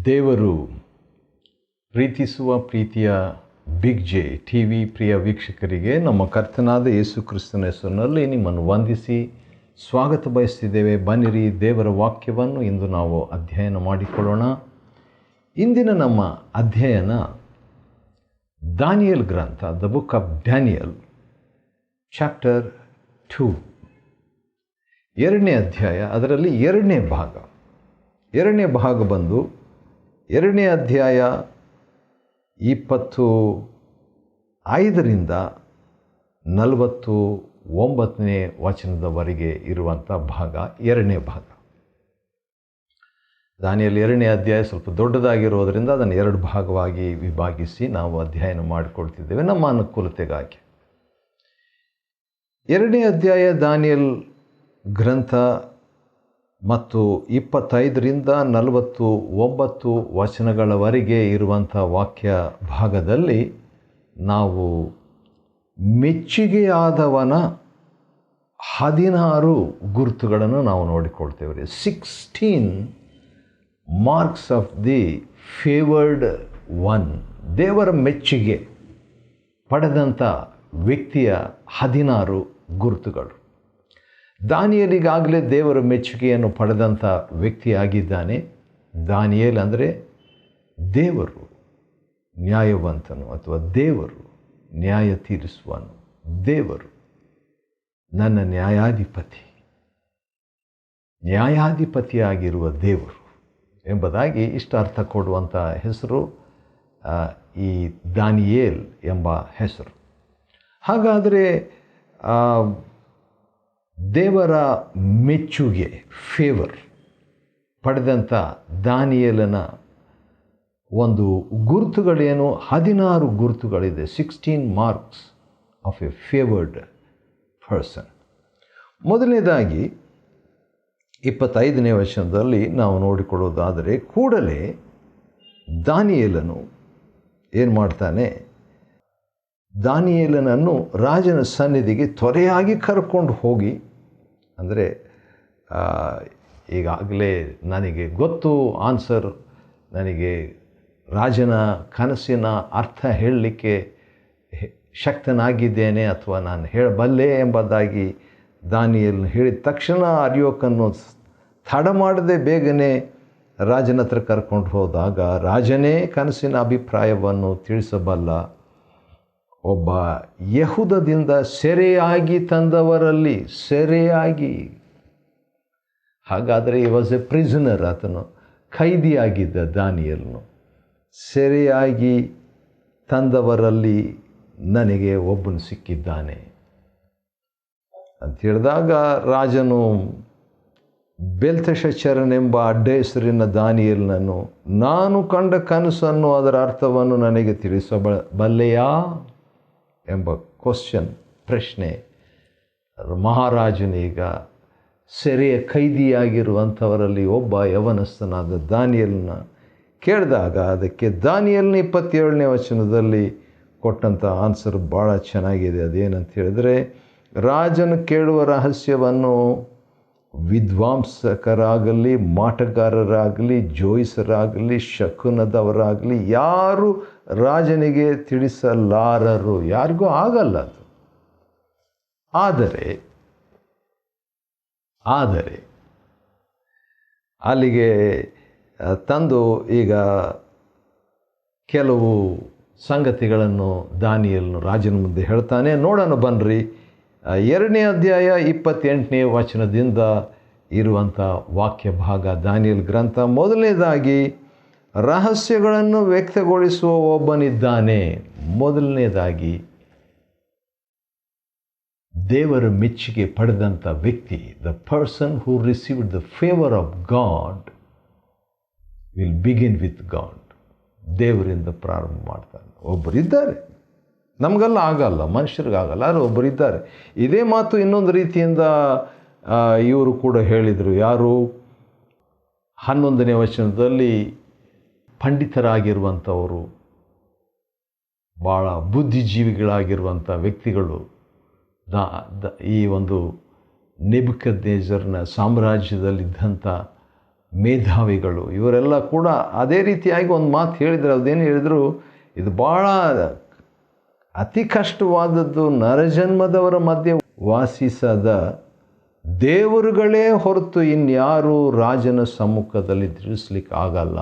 ದೇವರು ಪ್ರೀತಿಸುವ ಪ್ರೀತಿಯ ಬಿಗ್ ಜೆ ಟಿ ವಿ ಪ್ರಿಯ ವೀಕ್ಷಕರಿಗೆ ನಮ್ಮ ಕರ್ತನಾದ ಯೇಸು ಕ್ರಿಸ್ತನ ಹೆಸರಿನಲ್ಲಿ ನಿಮ್ಮನ್ನು ವಂದಿಸಿ ಸ್ವಾಗತ ಬಯಸ್ತಿದ್ದೇವೆ. ಬನ್ನಿರಿ, ದೇವರ ವಾಕ್ಯವನ್ನು ಇಂದು ನಾವು ಅಧ್ಯಯನ ಮಾಡಿಕೊಳ್ಳೋಣ. ಇಂದಿನ ನಮ್ಮ ಅಧ್ಯಯನ ದಾನಿಯೇಲ್ ಗ್ರಂಥ, the book of Daniel, chapter 2, 2ನೇ ಅಧ್ಯಾಯ, ಅದರಲ್ಲಿ 2ನೇ ಭಾಗ. 2ನೇ ಭಾಗ ಬಂದು 2ನೇ ಅಧ್ಯಾಯ 25ರಿಂದ 49ನೇ ವಚನದವರೆಗೆ ಇರುವಂಥ ಭಾಗ 2ನೇ ಭಾಗ. ದಾನಿಯೇಲ್ 2ನೇ ಅಧ್ಯಾಯ ಸ್ವಲ್ಪ ದೊಡ್ಡದಾಗಿರೋದರಿಂದ ಅದನ್ನು 2 ಭಾಗವಾಗಿ ವಿಭಾಗಿಸಿ ನಾವು ಅಧ್ಯಯನ ಮಾಡಿಕೊಳ್ತಿದ್ದೇವೆ ನಮ್ಮ ಅನುಕೂಲತೆಗಾಗಿ. 2ನೇ ಅಧ್ಯಾಯ ದಾನಿಯೇಲ್ ಗ್ರಂಥ ಮತ್ತು 25ರಿಂದ 49 ವಚನಗಳವರೆಗೆ ಇರುವಂಥ ವಾಕ್ಯ ಭಾಗದಲ್ಲಿ ನಾವು ಮೆಚ್ಚುಗೆಯಾದವನ 16 ಗುರುತುಗಳನ್ನು ನಾವು ನೋಡಿಕೊಳ್ತೇವೆ. 16 marks of the favoured one. ದೇವರ ಮೆಚ್ಚುಗೆ ಪಡೆದಂಥ ವ್ಯಕ್ತಿಯ 16 ಗುರುತುಗಳು. ದಾನಿಯೇಲಿಗಾಗಲೇ ದೇವರ ಮೆಚ್ಚುಗೆಯನ್ನು ಪಡೆದಂಥ ವ್ಯಕ್ತಿಯಾಗಿದ್ದಾನೆ. ದಾನಿಯೇಲ್ ಅಂದರೆ ದೇವರು ನ್ಯಾಯವಂತನು ಅಥವಾ ದೇವರು ನ್ಯಾಯ ತೀರಿಸುವನು, ದೇವರು ನನ್ನ ನ್ಯಾಯಾಧಿಪತಿಯಾಗಿರುವ ದೇವರು ಎಂಬುದಾಗಿ ಇಷ್ಟ ಅರ್ಥ ಕೊಡುವಂಥ ಹೆಸರು ಈ ದಾನಿಯೇಲ್ ಎಂಬ ಹೆಸರು. ಹಾಗಾದರೆ ದೇವರ ಮೆಚ್ಚುಗೆ, ಫೇವರ್ ಪಡೆದಂಥ ದಾನಿಯೇಲನ ಒಂದು ಗುರುತುಗಳೇನು? 16 ಗುರುತುಗಳಿದೆ. 16 marks of A favoured person. ಮೊದಲನೇದಾಗಿ 25ನೇ ವಚನದಲ್ಲಿ ನಾವು ನೋಡಿಕೊಳ್ಳೋದಾದರೆ, ಕೂಡಲೇ ದಾನಿಯೇಲನು ಏನು ಮಾಡ್ತಾನೆ? ದಾನಿಯೇಲನನ್ನು ರಾಜನ ಸನ್ನಿಧಿಗೆ ತ್ವರೆಯಾಗಿ ಕರ್ಕೊಂಡು ಹೋಗಿ, ಅಂದರೆ ಈಗಾಗಲೇ ನನಗೆ ಗೊತ್ತು ಆನ್ಸರ್, ನನಗೆ ರಾಜನ ಕನಸಿನ ಅರ್ಥ ಹೇಳಲಿಕ್ಕೆ ಶಕ್ತನಾಗಿದ್ದೇನೆ ಅಥವಾ ನಾನು ಹೇಳಬಲ್ಲೆ ಎಂಬುದಾಗಿ ದಾನಿಯೇಲನು ಹೇಳಿದ ತಕ್ಷಣ ಅರ್ಯೋಕನ್ನು ತಡ ಮಾಡದೆ ಬೇಗನೆ ರಾಜನ ಹತ್ರ ಕರ್ಕೊಂಡು ಹೋದಾಗ, ರಾಜನೇ ಕನಸಿನ ಅಭಿಪ್ರಾಯವನ್ನು ತಿಳಿಸಬಲ್ಲ ಒಬ್ಬ ಯೆಹೂದದಿಂದ ಸೆರೆಯಾಗಿ ತಂದವರಲ್ಲಿ ಹಾಗಾದರೆ ಈ ವಾಸ್ ಎ ಪ್ರಿಸನರ್, ಆತನು ಖೈದಿಯಾಗಿದ್ದ ದಾನಿಯೇಲನು. ಸೆರೆಯಾಗಿ ತಂದವರಲ್ಲಿ ನನಗೆ ಒಬ್ಬನು ಸಿಕ್ಕಿದ್ದಾನೆ ಅಂತ ಹೇಳಿದಾಗ, ರಾಜನು ಬೆಲ್ತೆಶಚ್ಚರನೆಂಬ ಅಡ್ಡ ಹೆಸರಿನ ದಾನಿಯೇಲನನ್ನು, ನಾನು ಕಂಡ ಕನಸನ್ನು ಅದರ ಅರ್ಥವನ್ನು ನನಗೆ ತಿಳಿಸಬಲ್ಲೆಯಾ ಎಂಬ ಪ್ರಶ್ನೆ ಮಹಾರಾಜನೀಗ ಸೆರೆಯ ಖೈದಿಯಾಗಿರುವಂಥವರಲ್ಲಿ ಒಬ್ಬ ಯವನಸ್ಥನಾದ ದಾನಿಯೇಲನ ಕೇಳಿದಾಗ, ಅದಕ್ಕೆ ದಾನಿಯೇಲನ 27ನೇ ವಚನದಲ್ಲಿ ಕೊಟ್ಟಂಥ ಆನ್ಸರ್ ಭಾಳ ಚೆನ್ನಾಗಿದೆ. ಅದೇನಂತ ಹೇಳಿದ್ರೆ, ರಾಜನು ಕೇಳುವ ರಹಸ್ಯವನ್ನು ವಿದ್ವಾಂಸಕರಾಗಲಿ, ಮಾಟಗಾರರಾಗಲಿ, ಜೋಯಿಸರಾಗಲಿ, ಶಕುನದವರಾಗಲಿ ಯಾರು ರಾಜನಿಗೆ ತಿಳಿಸಲಾರರು. ಯಾರಿಗೂ ಆಗಲ್ಲ ಅದು. ಆದರೆ ಅಲ್ಲಿಗೆ ತಂದು ಈಗ ಕೆಲವು ಸಂಗತಿಗಳನ್ನು ದಾನಿಯೇಲನು ರಾಜನ ಮುಂದೆ ಹೇಳ್ತಾನೆ. ನೋಡೋಣ ಬನ್ನಿರಿ. 2ನೇ ಅಧ್ಯಾಯ 28ನೇ ವಚನದಿಂದ ಇರುವಂಥ ವಾಕ್ಯ ಭಾಗ ದಾನಿಯೇಲ್ ಗ್ರಂಥ. ಮೊದಲನೇದಾಗಿ ರಹಸ್ಯಗಳನ್ನು ವ್ಯಕ್ತಗೊಳಿಸುವ ಒಬ್ಬನಿದ್ದಾನೆ. ಮೊದಲನೇದಾಗಿ ದೇವರ ಮೆಚ್ಚುಗೆ ಪಡೆದಂಥ ವ್ಯಕ್ತಿ, the person who received the favour of god will begin with god. ದೇವರಿಂದ ಪ್ರಾರಂಭ ಮಾಡ್ತಾನೆ. ಒಬ್ಬರಿದ್ದಾರೆ, ನಮಗೆಲ್ಲ ಆಗಲ್ಲ, ಮನುಷ್ಯರಿಗಾಗಲ್ಲ, ಆದರೆ ಒಬ್ಬರಿದ್ದಾರೆ. ಇದೇ ಮಾತು ಇನ್ನೊಂದು ರೀತಿಯಿಂದ ಇವರು ಕೂಡ ಹೇಳಿದರು. ಯಾರು? 11ನೇ ವಚನದಲ್ಲಿ ಪಂಡಿತರಾಗಿರುವಂಥವರು, ಭಾಳ ಬುದ್ಧಿಜೀವಿಗಳಾಗಿರುವಂಥ ವ್ಯಕ್ತಿಗಳು ಈ ಒಂದು ನೆಬೂಕದ್ನೆಚ್ಚರನ ಸಾಮ್ರಾಜ್ಯದಲ್ಲಿದ್ದಂಥ ಮೇಧಾವಿಗಳು ಇವರೆಲ್ಲ ಕೂಡ ಅದೇ ರೀತಿಯಾಗಿ ಒಂದು ಮಾತು ಹೇಳಿದರು. ಅದೇನು ಹೇಳಿದರು, ಇದು ಭಾಳ ಅತಿ ಕಷ್ಟವಾದದ್ದು, ನರಜನ್ಮದವರ ಮಧ್ಯೆ ವಾಸಿಸದ ದೇವರುಗಳೇ ಹೊರತು ಇನ್ಯಾರೂ ರಾಜನ ಸಮ್ಮುಖದಲ್ಲಿ ತಿಳಿಸ್ಲಿಕ್ಕೆ ಆಗಲ್ಲ.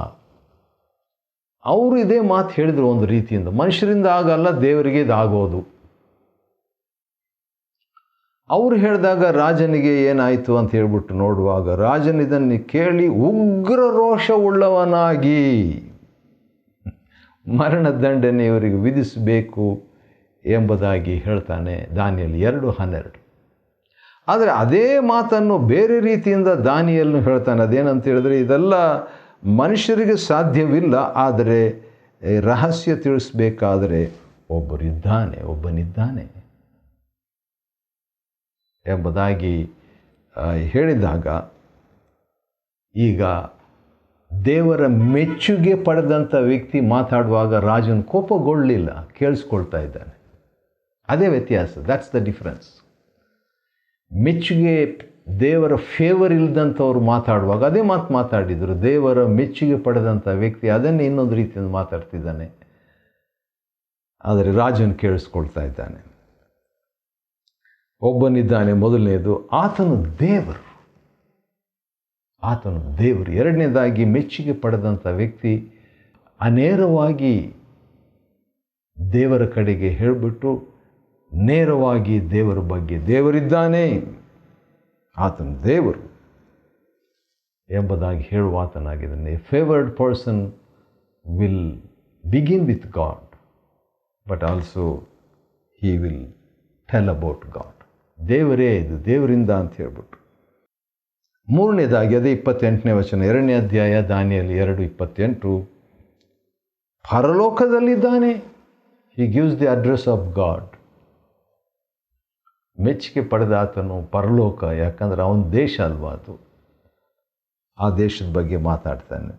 ಅವರು ಇದೇ ಮಾತು ಹೇಳಿದರು. ಒಂದು ರೀತಿಯಿಂದ ಮನುಷ್ಯರಿಂದ ಆಗಲ್ಲ, ದೇವರಿಗೆ ಇದಾಗೋದು. ಅವರು ಹೇಳಿದಾಗ ರಾಜನಿಗೆ ಏನಾಯಿತು ಅಂತ ಹೇಳ್ಬಿಟ್ಟು ನೋಡುವಾಗ, ರಾಜನಿದನ್ನು ಕೇಳಿ ಉಗ್ರ ರೋಷವುಳ್ಳವನಾಗಿ ಮರಣದಂಡನೆ ಇವರಿಗೆ ವಿಧಿಸಬೇಕು ಎಂಬುದಾಗಿ ಹೇಳ್ತಾನೆ ದಾನಿಯೇಲ್ 2:12. ಆದರೆ ಅದೇ ಮಾತನ್ನು ಬೇರೆ ರೀತಿಯಿಂದ ದಾನಿಯೇಲನು ಹೇಳ್ತಾನೆ. ಅದೇನಂತ ಹೇಳಿದ್ರೆ, ಇದೆಲ್ಲ ಮನುಷ್ಯರಿಗೆ ಸಾಧ್ಯವಿಲ್ಲ, ಆದರೆ ರಹಸ್ಯ ತಿಳಿಸ್ಬೇಕಾದರೆ ಒಬ್ಬನಿದ್ದಾನೆ ಎಂಬುದಾಗಿ ಹೇಳಿದಾಗ, ಈಗ ದೇವರ ಮೆಚ್ಚುಗೆ ಪಡೆದಂಥ ವ್ಯಕ್ತಿ ಮಾತಾಡುವಾಗ ರಾಜನ ಕೋಪಗೊಳ್ಳಲಿಲ್ಲ, ಕೇಳಿಸ್ಕೊಳ್ತಾ ಇದ್ದಾನೆ. ಅದೇ ವ್ಯತ್ಯಾಸ. That's the difference. ಮೆಚ್ಚುಗೆ, ದೇವರ ಫೇವರ್ ಇಲ್ಲದಂಥವ್ರು ಮಾತಾಡುವಾಗ ಅದೇ ಮಾತಾಡಿದರು. ದೇವರ ಮೆಚ್ಚುಗೆ ಪಡೆದಂಥ ವ್ಯಕ್ತಿ ಅದನ್ನೇ ಇನ್ನೊಂದು ರೀತಿಯಿಂದ ಮಾತಾಡ್ತಿದ್ದಾನೆ, ಆದರೆ ರಾಜನು ಕೇಳಿಸ್ಕೊಳ್ತಾ ಇದ್ದಾನೆ. ಒಬ್ಬನಿದ್ದಾನೆ, ಮೊದಲನೇದು ಆತನು ದೇವರು. ಎರಡನೇದಾಗಿ ಮೆಚ್ಚುಗೆ ಪಡೆದಂಥ ವ್ಯಕ್ತಿ ಅನೇರವಾಗಿ ದೇವರ ಕಡೆಗೆ ಹೇಳಿಬಿಟ್ಟು ನೇರವಾಗಿ ದೇವರ ಬಗ್ಗೆ, ದೇವರಿದ್ದಾನೆ, ಆತನು ದೇವರು ಎಂಬುದಾಗಿ ಹೇಳುವ ಆತನಾಗಿದ್ದಾನೆ. A favoured person will begin with God, but also he will tell about God. ದೇವರೇ ಇದು, ದೇವರಿಂದ ಅಂತ ಹೇಳ್ಬಿಟ್ಟು. ಮೂರನೇದಾಗಿ ಅದೇ 28ನೇ ವಚನ, 2ನೇ ಅಧ್ಯಾಯ ದಾನಿಯೇಲ್ 2:28, ಪರಲೋಕದಲ್ಲಿದ್ದಾನೆ. He gives the address of God. ಮೆಚ್ಚುಗೆ ಪಡೆದ ಆತನು ಪರಲೋಕ, ಯಾಕಂದರೆ ಅವನ ದೇಶ ಅಲ್ವಾ ಅದು, ಆ ದೇಶದ ಬಗ್ಗೆ ಮಾತಾಡ್ತಾನೆ.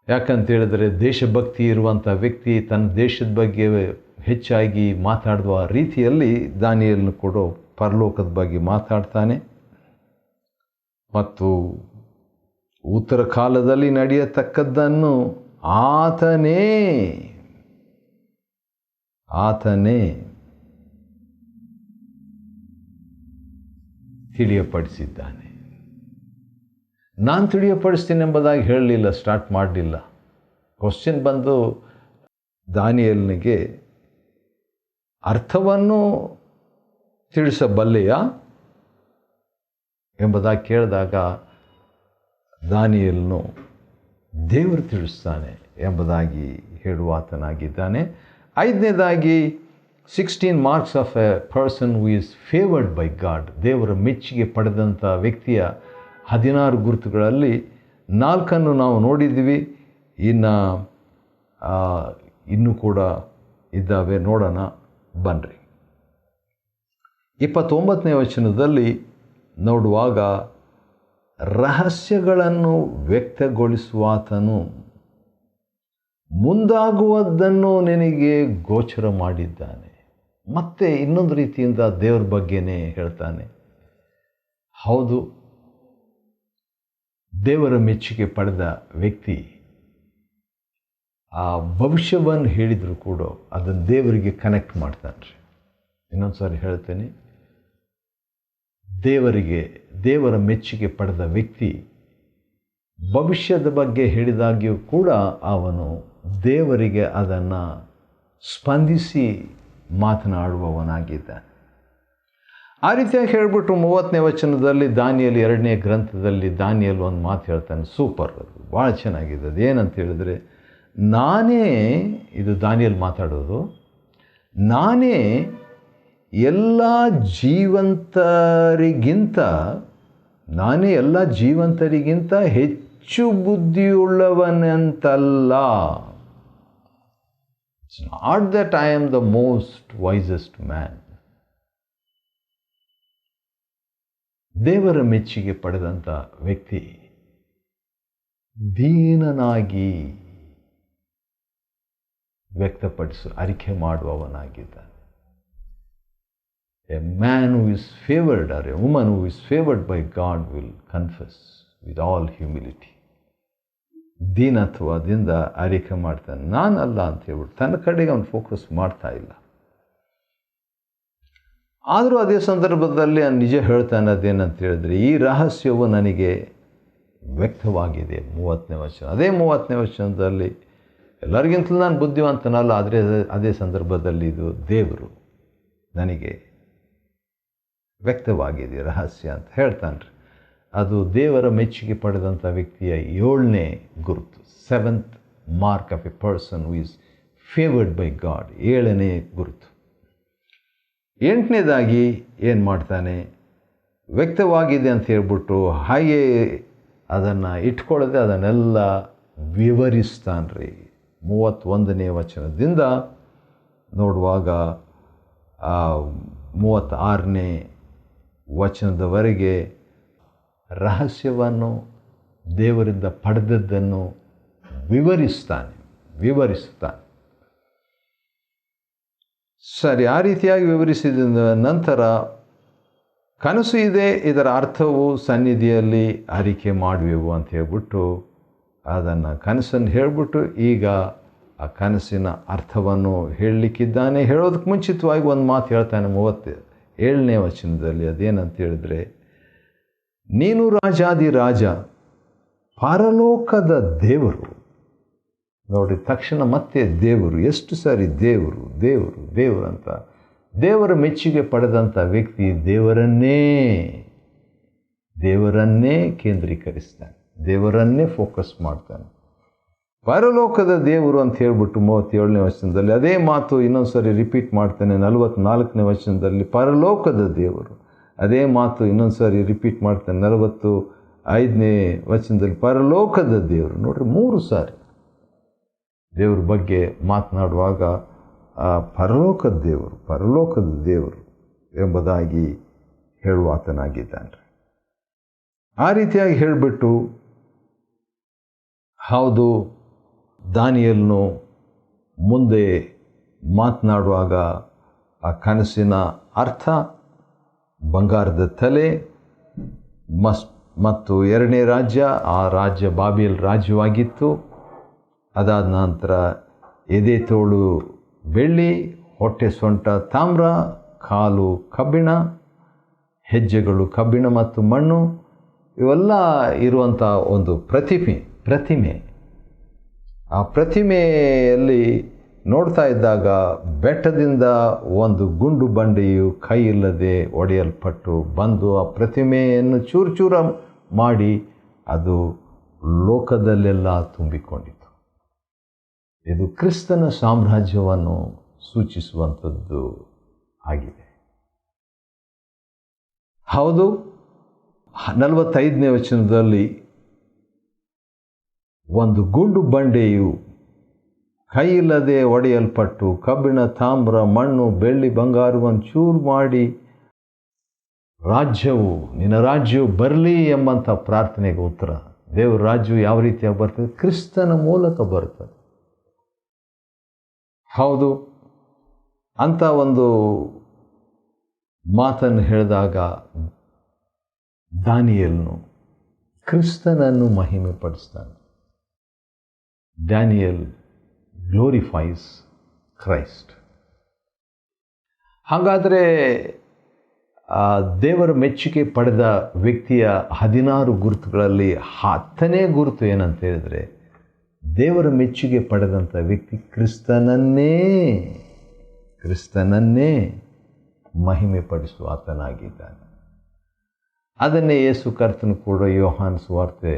ಯಾಕಂತ ಹೇಳಿದ್ರೆ ದೇಶಭಕ್ತಿ ಇರುವಂಥ ವ್ಯಕ್ತಿ ತನ್ನ ದೇಶದ ಬಗ್ಗೆ ಹೆಚ್ಚಾಗಿ ಮಾತಾಡುವ ರೀತಿಯಲ್ಲಿ ದಾನಿಯೇಲನು ಕೂಡ ಪರಲೋಕದ ಬಗ್ಗೆ ಮಾತಾಡ್ತಾನೆ. ಮತ್ತು ಉತ್ತರ ಕಾಲದಲ್ಲಿ ನಡೆಯತಕ್ಕದ್ದನ್ನು ಆತನೇ ತಿಳಿಯಪಡಿಸಿದ್ದಾನೆ. ನಾನು ತಿಳಿಯಪಡಿಸ್ತೀನಿ ಎಂಬುದಾಗಿ ಹೇಳಲಿಲ್ಲ, ಸ್ಟಾರ್ಟ್ ಮಾಡಲಿಲ್ಲ. ಕ್ವಶ್ಚನ್ ಬಂದು ದಾನಿಯೇಲನಿಗೆ ಅರ್ಥವನ್ನು ತಿಳಿಸಬಲ್ಲೆಯಾ ಎಂಬುದಾಗಿ ಕೇಳಿದಾಗ ದಾನಿಯೇಲನು ದೇವರು ತಿಳಿಸ್ತಾನೆ ಎಂಬುದಾಗಿ ಹೇಳುವಾತನಾಗಿದ್ದಾನೆ. 5ನೇದಾಗಿ 16 marks of a person who is favoured by god. ದೇವರ ಮೆಚ್ಚುಗೆ ಪಡೆದಂಥ ವ್ಯಕ್ತಿಯ 16 ಗುರುತುಗಳಲ್ಲಿ 4 ನಾವು ನೋಡಿದ್ವಿ. ಇನ್ನೂ ಕೂಡ ಇದ್ದಾವೆ, ನೋಡೋಣ ಬನ್ನಿರಿ. 29ನೇ ವಚನದಲ್ಲಿ ನೋಡುವಾಗ, ರಹಸ್ಯಗಳನ್ನು ವ್ಯಕ್ತಗೊಳಿಸುವಾತನು ಮುಂದಾಗುವುದನ್ನು ನಿನಗೆ ಗೋಚರ ಮಾಡಿದ್ದಾನೆ. ಮತ್ತೆ ಇನ್ನೊಂದು ರೀತಿಯಿಂದ ದೇವರ ಬಗ್ಗೆನೇ ಹೇಳ್ತಾನೆ. ಹೌದು, ದೇವರ ಮೆಚ್ಚುಗೆ ಪಡೆದ ವ್ಯಕ್ತಿ ಆ ಭವಿಷ್ಯವನ್ನು ಹೇಳಿದರೂ ಕೂಡ ಅದನ್ನು ದೇವರಿಗೆ ಕನೆಕ್ಟ್ ಮಾಡ್ತಾನೆ. ಇನ್ನೊಂದು ಸಾರಿ ಹೇಳ್ತೇನೆ, ದೇವರ ಮೆಚ್ಚುಗೆ ಪಡೆದ ವ್ಯಕ್ತಿ ಭವಿಷ್ಯದ ಬಗ್ಗೆ ಹೇಳಿದಾಗ್ಯೂ ಕೂಡ ಅವನು ದೇವರಿಗೆ ಅದನ್ನು ಸ್ಪಂದಿಸಿ ಮಾತನಾಡುವವನಾಗಿದ್ದಾನೆ. ಆ ರೀತಿಯಾಗಿ ಹೇಳಿಬಿಟ್ಟು 30ನೇ ವಚನದಲ್ಲಿ ದಾನಿಯೇಲ್ 2ನೇ ಗ್ರಂಥದಲ್ಲಿ ದಾನಿಯೇಲ್ ಒಂದು ಮಾತು ಹೇಳ್ತಾನೆ. ಸೂಪರ್, ಅದು ಭಾಳ ಚೆನ್ನಾಗಿದೆ. ಅದು ಏನಂತ ಹೇಳಿದ್ರೆ, ಇದು ದಾನಿಯೇಲ್ ಮಾತಾಡೋದು, ನಾನೇ ಎಲ್ಲ ಜೀವಂತರಿಗಿಂತ ಹೆಚ್ಚು ಬುದ್ಧಿಯುಳ್ಳವನಂತಲ್ಲ. It's not that I am the most wisest man. ದೇವರ ಮೆಚ್ಚುಗೆ ಪಡೆದಂಥ ವ್ಯಕ್ತಿ ದೀನನಾಗಿ ಅರಿಕೆ ಮಾಡುವವನಾಗಿದ್ದಾನೆ. A man who is favored or a woman who is favored by God will confess with all humility. ದೀನತ್ವದಿಂದ ಆರೈಕೆ ಮಾಡ್ತಾನೆ. ನಾನಲ್ಲ ಅಂತ ಹೇಳ್ಬಿಟ್ಟು ತನ್ನ ಕಡೆಗೆ ಅವನು ಫೋಕಸ್ ಮಾಡ್ತಾ ಇಲ್ಲ. ಆದರೂ ಅದೇ ಸಂದರ್ಭದಲ್ಲಿ ಅವನು ನಿಜ ಹೇಳ್ತಾನೆ. ಅದೇನಂತ ಹೇಳಿದ್ರೆ, ಈ ರಹಸ್ಯವು ನನಗೆ ವ್ಯಕ್ತವಾಗಿದೆ. 30ನೇ ವಚನ. ಅದೇ 30ನೇ ವಚನದಲ್ಲಿ ಎಲ್ಲರಿಗಿಂತಲೂ ನಾನು ಬುದ್ಧಿವಂತನಲ್ಲ, ಆದರೆ ಅದೇ ಸಂದರ್ಭದಲ್ಲಿ ಇದು ದೇವರು ನನಗೆ ವ್ಯಕ್ತವಾಗಿದೆ ರಹಸ್ಯ ಅಂತ ಹೇಳ್ತಾನೆ ರೀ. ಅದು ದೇವರ ಮೆಚ್ಚುಗೆ ಪಡೆದಂಥ ವ್ಯಕ್ತಿಯ 7ನೇ ಗುರುತು. 7th mark of a person who is favoured by God. 7ನೇ ಗುರುತು. 8ನೇದಾಗಿ ಏನು ಮಾಡ್ತಾನೆ, ವ್ಯಕ್ತವಾಗಿದೆ ಅಂತ ಹೇಳ್ಬಿಟ್ಟು ಹಾಗೆ ಅದನ್ನು ಇಟ್ಕೊಳ್ಳದೆ ಅದನ್ನೆಲ್ಲ ವಿವರಿಸ್ತಾನೆ ರೀ. 31ನೇ ವಚನದಿಂದ ನೋಡುವಾಗ 36ನೇ ವಚನದವರೆಗೆ ರಹಸ್ಯವನ್ನು, ದೇವರಿಂದ ಪಡೆದದ್ದನ್ನು ವಿವರಿಸ್ತಾನೆ. ಸರಿ, ಆ ರೀತಿಯಾಗಿ ವಿವರಿಸಿದ ನಂತರ ಕನಸು ಇದೆ, ಇದರ ಅರ್ಥವು ಸನ್ನಿಧಿಯಲ್ಲಿ ಆರೈಕೆ ಮಾಡುವೆವು ಅಂತ ಹೇಳ್ಬಿಟ್ಟು ಅದನ್ನು ಕನಸನ್ನು ಹೇಳಿಬಿಟ್ಟು ಈಗ ಆ ಕನಸಿನ ಅರ್ಥವನ್ನು ಹೇಳಲಿಕ್ಕಿದ್ದಾನೆ. ಹೇಳೋದಕ್ಕೆ ಮುಂಚಿತವಾಗಿ ಒಂದು ಮಾತು ಹೇಳ್ತಾನೆ 37ನೇ ವಚನದಲ್ಲಿ. ಅದೇನಂತ ಹೇಳಿದ್ರೆ, ನೀನು ರಾಜಾದಿರಾಜ, ಪರಲೋಕದ ದೇವರು. ನೋಡಿ, ತಕ್ಷಣ ಮತ್ತೆ ದೇವರು. ಎಷ್ಟು ಸಾರಿ ದೇವರು ದೇವರು ದೇವರು ಅಂತ. ದೇವರ ಮೆಚ್ಚುಗೆ ಪಡೆದಂಥ ವ್ಯಕ್ತಿ ದೇವರನ್ನೇ ಕೇಂದ್ರೀಕರಿಸ್ತಾನೆ, ದೇವರನ್ನೇ ಫೋಕಸ್ ಮಾಡ್ತಾನೆ. ಪರಲೋಕದ ದೇವರು ಅಂತ ಹೇಳ್ಬಿಟ್ಟು 37ನೇ ವಚನದಲ್ಲಿ ಅದೇ ಮಾತು ಇನ್ನೊಂದು ಸರಿ ರಿಪೀಟ್ ಮಾಡ್ತಾನೆ. 44ನೇ ವಚನದಲ್ಲಿ ಪರಲೋಕದ ದೇವರು. ಅದೇ ಮಾತು ಇನ್ನೊಂದು ಸಾರಿ ರಿಪೀಟ್ ಮಾಡ್ತಾನೆ 45ನೇ ವಚನದಲ್ಲಿ ಪರಲೋಕದ ದೇವರು. ನೋಡ್ರಿ, 3 ಸಾರಿ ದೇವ್ರ ಬಗ್ಗೆ ಮಾತನಾಡುವಾಗ ಪರಲೋಕದ ದೇವರು ಎಂಬುದಾಗಿ ಹೇಳುವಾತನಾಗಿದ್ದಾನೆ. ಆ ರೀತಿಯಾಗಿ ಹೇಳಿಬಿಟ್ಟು, ಹೌದು, ದಾನಿಯೇಲನು ಮುಂದೆ ಮಾತನಾಡುವಾಗ ಆ ಕನಸಿನ ಅರ್ಥ ಬಂಗಾರದ ತಲೆ ಮತ್ತು 2ನೇ ರಾಜ್ಯ, ಆ ರಾಜ್ಯ ಬಾಬೆಲ್ ರಾಜ್ಯವಾಗಿತ್ತು. ಅದಾದ ನಂತರ ಎದೆ ತೋಳು ಬೆಳ್ಳಿ, ಹೊಟ್ಟೆ ಸೊಂಟ ತಾಮ್ರ, ಕಾಲು ಕಬ್ಬಿಣ, ಹೆಜ್ಜೆಗಳು ಕಬ್ಬಿಣ ಮತ್ತು ಮಣ್ಣು, ಇವೆಲ್ಲ ಇರುವಂಥ ಒಂದು ಪ್ರತಿಮೆ. ಆ ಪ್ರತಿಮೆಯಲ್ಲಿ ನೋಡ್ತಾ ಇದ್ದಾಗ ಬೆಟ್ಟದಿಂದ ಒಂದು ಗುಂಡು ಬಂಡೆಯು ಕೈ ಇಲ್ಲದೆ ಒಡೆಯಲ್ಪಟ್ಟು ಬಂದು ಆ ಪ್ರತಿಮೆಯನ್ನು ಚೂರು ಮಾಡಿ ಅದು ಲೋಕದಲ್ಲೆಲ್ಲ ತುಂಬಿಕೊಂಡಿತು. ಇದು ಕ್ರಿಸ್ತನ ಸಾಮ್ರಾಜ್ಯವನ್ನು ಸೂಚಿಸುವಂಥದ್ದು ಆಗಿದೆ. ಹೌದು, 45ನೇ ವಚನದಲ್ಲಿ ಒಂದು ಗುಂಡು ಬಂಡೆಯು ಕೈ ಇಲ್ಲದೆ ಒಡೆಯಲ್ಪಟ್ಟು ಕಬ್ಬಿಣ, ತಾಮ್ರ, ಮಣ್ಣು, ಬೆಳ್ಳಿ, ಬಂಗಾರವನ್ನು ಚೂರು ಮಾಡಿ ನಿನ್ನ ರಾಜ್ಯವು ಬರಲಿ ಎಂಬಂಥ ಪ್ರಾರ್ಥನೆಗೆ ಉತ್ತರ. ದೇವರ ರಾಜ್ಯವು ಯಾವ ರೀತಿಯಾಗಿ ಬರ್ತದೆ? ಕ್ರಿಸ್ತನ ಮೂಲಕ ಬರ್ತದೆ. ಹೌದು, ಅಂಥ ಒಂದು ಮಾತನ್ನು ಹೇಳಿದಾಗ ದಾನಿಯೇಲನು ಕ್ರಿಸ್ತನನ್ನು ಮಹಿಮೆ ಪಡಿಸ್ತಾನೆ. Daniel glorifies Christ. ಹಾಗಾದರೆ ದೇವರ ಮೆಚ್ಚುಗೆ ಪಡೆದ ವ್ಯಕ್ತಿಯ 16 ಗುರುತುಗಳಲ್ಲಿ 10ನೇ ಗುರುತು ಏನಂತ ಹೇಳಿದರೆ, ದೇವರ ಮೆಚ್ಚುಗೆ ಪಡೆದಂಥ ವ್ಯಕ್ತಿ ಕ್ರಿಸ್ತನನ್ನೇ ಮಹಿಮೆ ಪಡಿಸುವ ಆತನಾಗಿದ್ದಾನೆ. ಅದನ್ನೇ ಯೇಸು ಕರ್ತನು ಕೂಡ ಯೋಹಾನ ಸುವಾರ್ತೆ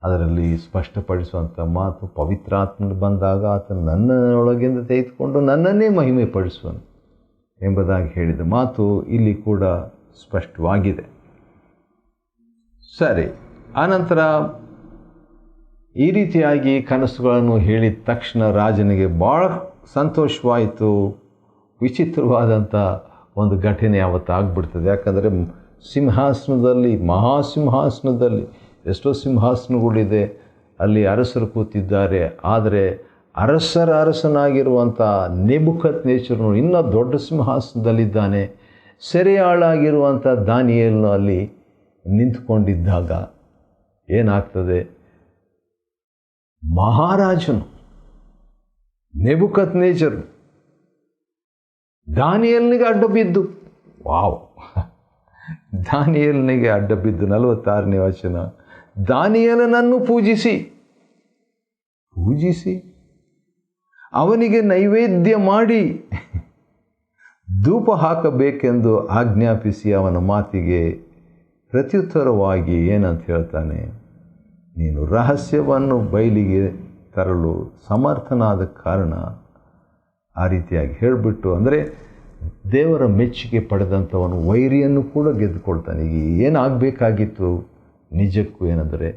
ಅದರಲ್ಲಿ ಸ್ಪಷ್ಟಪಡಿಸುವಂಥ ಮಾತು, ಪವಿತ್ರಾತ್ಮನು ಬಂದಾಗ ಆತನು ನನ್ನೊಳಗಿಂದ ತೆಗೆದುಕೊಂಡು ನನ್ನನ್ನೇ ಮಹಿಮೆ ಪಡಿಸುವನು ಎಂಬುದಾಗಿ ಹೇಳಿದ ಮಾತು ಇಲ್ಲಿ ಕೂಡ ಸ್ಪಷ್ಟವಾಗಿದೆ. ಸರಿ, ಆನಂತರ ಈ ರೀತಿಯಾಗಿ ಕನಸುಗಳನ್ನು ಹೇಳಿದ ತಕ್ಷಣ ರಾಜನಿಗೆ ಭಾಳ ಸಂತೋಷವಾಯಿತು. ವಿಚಿತ್ರವಾದಂಥ ಒಂದು ಘಟನೆ ಯಾವತ್ತು ಆಗ್ಬಿಡ್ತದೆ. ಯಾಕಂದರೆ ಮಹಾಸಿಂಹಾಸನದಲ್ಲಿ ಎಷ್ಟೋ ಸಿಂಹಾಸನಗಳಿದೆ, ಅಲ್ಲಿ ಅರಸರು ಕೂತಿದ್ದಾರೆ. ಆದರೆ ಅರಸನಾಗಿರುವಂಥ ನೆಬೂಕದ್ನೆಚ್ಚರನು ಇನ್ನೂ ದೊಡ್ಡ ಸಿಂಹಾಸನದಲ್ಲಿದ್ದಾನೆ. ಸೆರೆಯಾಳಾಗಿರುವಂಥ ದಾನಿಯೇಲನು ಅಲ್ಲಿ ನಿಂತ್ಕೊಂಡಿದ್ದಾಗ ಏನಾಗ್ತದೆ, ಮಹಾರಾಜನು ನೆಬೂಕದ್ನೆಚ್ಚರ್ ದಾನಿಯೇಲನಿಗೆ ಅಡ್ಡ ಬಿದ್ದು, ವಾವ್, ದಾನಿಯೇಲನಿಗೆ ಅಡ್ಡ ಬಿದ್ದು 46ನೇ ವಚನ, ದಾನಿಯೇಲನನ್ನು ಪೂಜಿಸಿ ಅವನಿಗೆ ನೈವೇದ್ಯ ಮಾಡಿ ಧೂಪ ಹಾಕಬೇಕೆಂದು ಆಜ್ಞಾಪಿಸಿ ಅವನ ಮಾತಿಗೆ ಪ್ರತ್ಯುತ್ತರವಾಗಿ ಏನಂತ ಹೇಳ್ತಾನೆ, ನೀನು ರಹಸ್ಯವನ್ನು ಬಯಲಿಗೆ ತರಲು ಸಮರ್ಥನಾದ ಕಾರಣ ಆ ರೀತಿಯಾಗಿ ಹೇಳಿಬಿಟ್ಟು, ಅಂದರೆ ದೇವರ ಮೆಚ್ಚುಗೆ ಪಡೆದಂಥವನು ವೈರಿಯನ್ನು ಕೂಡ ಗೆದ್ದುಕೊಳ್ತಾನೆ. ಈಗ ಏನಾಗಬೇಕಾಗಿತ್ತು ನಿಜಕ್ಕೂ ಏನಂದರೆ,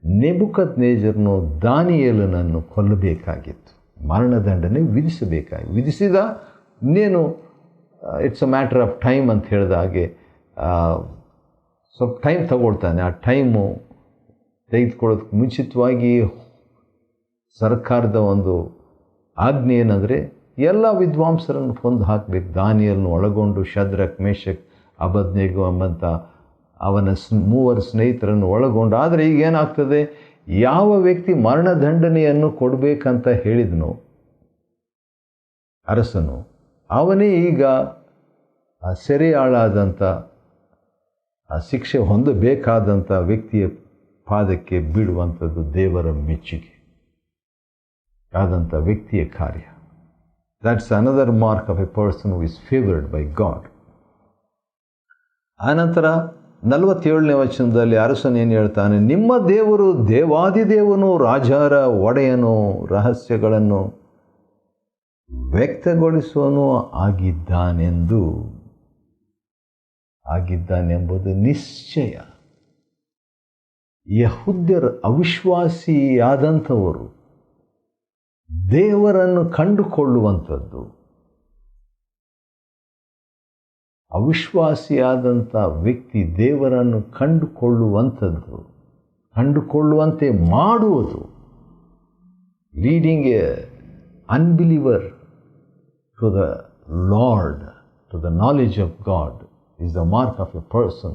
ನೆಬೂಕದ್ನೆಚ್ಚರನು ದಾನಿಯೇಲನನ್ನು ಕೊಲ್ಲಬೇಕಾಗಿತ್ತು, ಮರಣದಂಡನೆ ವಿಧಿಸಿದ. ಇನ್ನೇನು it's a matter of time ಅಂತ ಹೇಳಿದ ಹಾಗೆ ಸ್ವಲ್ಪ ಟೈಮ್ ತಗೊಳ್ತಾನೆ. ಆ ಟೈಮು ತೆಗೆದುಕೊಳ್ಳೋದಕ್ಕೆ ಮುಂಚಿತವಾಗಿ ಸರ್ಕಾರದ ಒಂದು ಆಜ್ಞೆ ಏನಂದರೆ, ಎಲ್ಲ ವಿದ್ವಾಂಸರನ್ನು ಕೊಂದು ಹಾಕಬೇಕು, ದಾನಿಯೇಲನ್ನು ಒಳಗೊಂಡು ಶದ್ರಕ್, ಮೇಷಕ್, ಅಬೇದ್ನೆಗೋ ಎಂಬಂಥ ಅವನ 3 ಸ್ನೇಹಿತರನ್ನು ಒಳಗೊಂಡು. ಆದರೆ ಈಗ ಏನಾಗ್ತದೆ, ಯಾವ ವ್ಯಕ್ತಿ ಮರಣದಂಡನೆಯನ್ನು ಕೊಡಬೇಕಂತ ಹೇಳಿದನು ಅರಸನು, ಅವನೇ ಈಗ ಆ ಸೆರೆಯಾಳಾದಂಥ, ಆ ಶಿಕ್ಷೆ ಹೊಂದಬೇಕಾದಂಥ ವ್ಯಕ್ತಿಯ ಪಾದಕ್ಕೆ ಬೀಳುವಂಥದ್ದು ದೇವರ ಮೆಚ್ಚುಗೆ ಆದಂಥ ವ್ಯಕ್ತಿಯ ಕಾರ್ಯ. That's another mark of a person who is favored by God. ಆನಂತರ 47ನೇ ವಚನದಲ್ಲಿ ಅರಸನು ಏನು ಹೇಳ್ತಾನೆ, ನಿಮ್ಮ ದೇವರು ದೇವಾದಿದೇವನು, ರಾಜರ ಒಡೆಯನು, ರಹಸ್ಯಗಳನ್ನು ವ್ಯಕ್ತಗೊಳಿಸುವನು ಆಗಿದ್ದಾನೆಂಬುದು ನಿಶ್ಚಯ. ಯಹೂದ್ಯರ ಅವಿಶ್ವಾಸಿಯಾದಂಥವರು ದೇವರನ್ನು ಕಂಡುಕೊಳ್ಳುವಂಥದ್ದು, ಅವಿಶ್ವಾಸಿಯಾದಂಥ ವ್ಯಕ್ತಿ ದೇವರನ್ನು ಕಂಡುಕೊಳ್ಳುವಂತೆ ಮಾಡುವುದು, leading a unbeliever to the Lord, to the knowledge of God is the mark of a person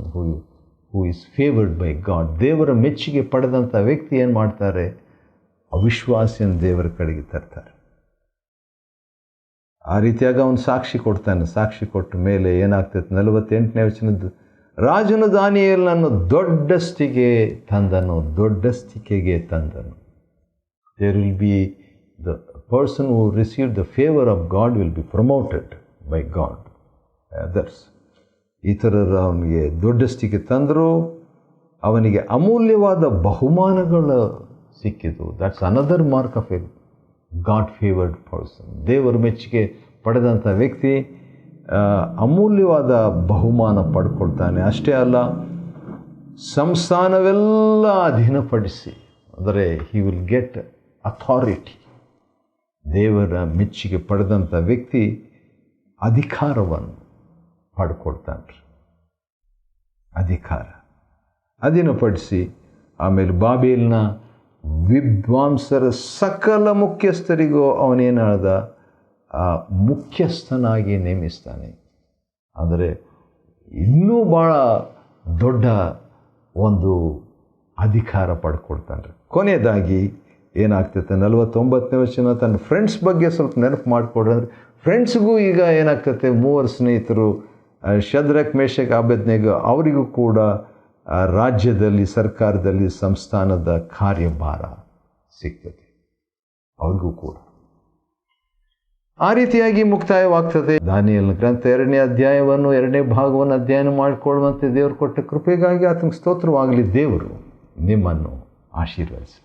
who is favored by God. ದೇವರ ಮೆಚ್ಚುಗೆ ಪಡೆದಂಥ ವ್ಯಕ್ತಿ ಏನು ಮಾಡ್ತಾರೆ, ಅವಿಶ್ವಾಸಿಯನ್ನು ದೇವರ ಕಡೆಗೆ ತರ್ತಾರೆ. ಆ ರೀತಿಯಾಗಿ ಅವನು ಸಾಕ್ಷಿ ಕೊಡ್ತಾನೆ. ಸಾಕ್ಷಿ ಕೊಟ್ಟ ಮೇಲೆ ಏನಾಗ್ತೈತೆ, 48ನೇ ವಚನದ್ದು, ರಾಜನು ದಾನಿಯೇಲನನ್ನು ದೊಡ್ಡಸ್ತಿಕೆಗೆ ತಂದನು. There will be the person who received the favor of God will be promoted by God. Others. ಇತರರು ಅವನಿಗೆ ದೊಡ್ಡಸ್ತಿಕೆ ತಂದರು, ಅವನಿಗೆ ಅಮೂಲ್ಯವಾದ ಬಹುಮಾನಗಳು ಸಿಕ್ಕಿತು. That's another mark of A god favoured person. ದೇವರ ಮೆಚ್ಚುಗೆ ಪಡೆದಂಥ ವ್ಯಕ್ತಿ ಅಮೂಲ್ಯವಾದ ಬಹುಮಾನ ಪಡ್ಕೊಳ್ತಾನೆ. ಅಷ್ಟೇ ಅಲ್ಲ, ಸಂಸ್ಥಾನವೆಲ್ಲ ಅಧೀನಪಡಿಸಿ, ಅಂದರೆ ಹಿ ವಿಲ್ ಗೆಟ್ ಅಥಾರಿಟಿ. ದೇವರ ಮೆಚ್ಚುಗೆ ಪಡೆದಂಥ ವ್ಯಕ್ತಿ ಅಧಿಕಾರವನ್ನು ಪಡ್ಕೊಳ್ತಾನೆ. ಅಧೀನಪಡಿಸಿ ಆಮೇಲೆ ಬಾಬೇಲಿನ ವಿದ್ವಾಂಸರ ಸಕಲ ಮುಖ್ಯಸ್ಥರಿಗೂ ಅವನೇನು ಹೇಳ್ದ, ಮುಖ್ಯಸ್ಥನಾಗಿ ನೇಮಿಸ್ತಾನೆ. ಅಂದರೆ ಇನ್ನೂ ಭಾಳ ದೊಡ್ಡ ಒಂದು ಅಧಿಕಾರ ಪಡ್ಕೊಳ್ತಾನೆ. ಕೊನೆಯದಾಗಿ ಏನಾಗ್ತೈತೆ, 49ನೇ ವಚನ, ತನ್ನ ಫ್ರೆಂಡ್ಸ್ ಬಗ್ಗೆ ಸ್ವಲ್ಪ ನೆನಪು ಮಾಡಿಕೊಡ್ರಿ. ಅಂದರೆ ಫ್ರೆಂಡ್ಸ್ಗೂ ಈಗ ಏನಾಗ್ತೈತೆ, 3 ಸ್ನೇಹಿತರು ಶದ್ರಕ್, ಮೇಷಕ್, ಅಬೇದ್ನೆಗೋ, ಅವರಿಗೂ ಕೂಡ ರಾಜ್ಯದಲ್ಲಿ, ಸರ್ಕಾರದಲ್ಲಿ ಸಂಸ್ಥಾನದ ಕಾರ್ಯಭಾರ ಸಿಗ್ತದೆ. ಅವ್ರಿಗೂ ಕೂಡ ಆ ರೀತಿಯಾಗಿ ಮುಕ್ತಾಯವಾಗ್ತದೆ. ದಾನಿಯೇಲನ ಗ್ರಂಥ 2ನೇ ಅಧ್ಯಾಯವನ್ನು 2ನೇ ಭಾಗವನ್ನು ಅಧ್ಯಯನ ಮಾಡಿಕೊಳ್ಳುವಂತೆ ದೇವರು ಕೊಟ್ಟ ಕೃಪೆಗಾಗಿ ಆತನಿಗೆ ಸ್ತೋತ್ರವಾಗಲಿ. ದೇವರು ನಿಮ್ಮನ್ನು ಆಶೀರ್ವದಿಸಿ.